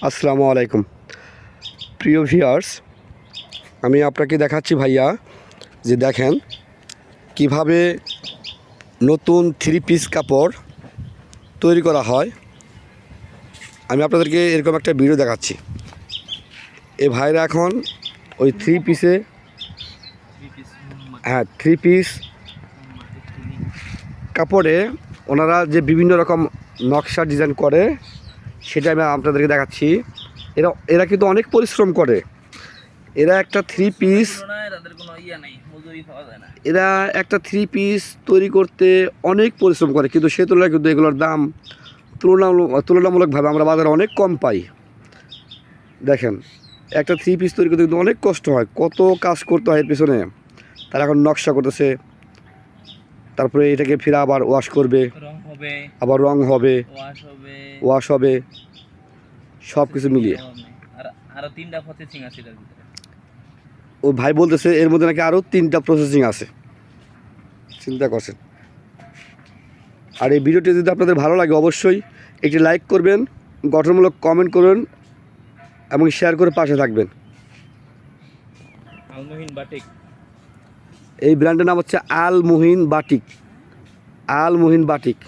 আসসালামু আলাইকুম প্রিয় ভিউয়ার্স, আমি আপনাকে দেখাচ্ছি ভাইয়া যে দেখেন কিভাবে নতুন থ্রি পিস কাপড় তৈরি করা হয়। আমি আপনাদেরকে এরকম একটা ভিডিও দেখাচ্ছি। এই ভাইরা এখন ওই থ্রি পিসে থ্রি পিস কাপড়ে ওনারা যে বিভিন্ন রকম নকশা ডিজাইন করে সেটা আমি আপনাদেরকে দেখাচ্ছি। এরা কিন্তু অনেক পরিশ্রম করে। এরা একটা থ্রি পিস তৈরি করতে অনেক পরিশ্রম করে, কিন্তু সে তুলনায় কিন্তু এগুলোর দাম তুলনামূলকভাবে আমরা বাজারে অনেক কম পাই। দেখেন, একটা থ্রি পিস তৈরি করতে কিন্তু অনেক কষ্ট হয়, কত কাজ করতে হয় এর পিছনে। তারা এখন নকশা করতেছে, তারপরে এটাকে ফিরে আবার ওয়াশ করবে, আবার রং হবে, ওয়াশ হবে, সব কিছু মিলিয়ে। ও ভাই বলতেছে এর মধ্যে নাকি আরও 3টা প্রসেসিং আছে, চিন্তা করছেন। আর এই ভিডিওটি যদি আপনাদের ভালো লাগে অবশ্যই একটি লাইক করবেন, গঠনমূলক কমেন্ট করবেন এবং শেয়ার করে পাশে থাকবেন। এই ব্র্যান্ডের নাম হচ্ছে আল মুহিন বাটিক।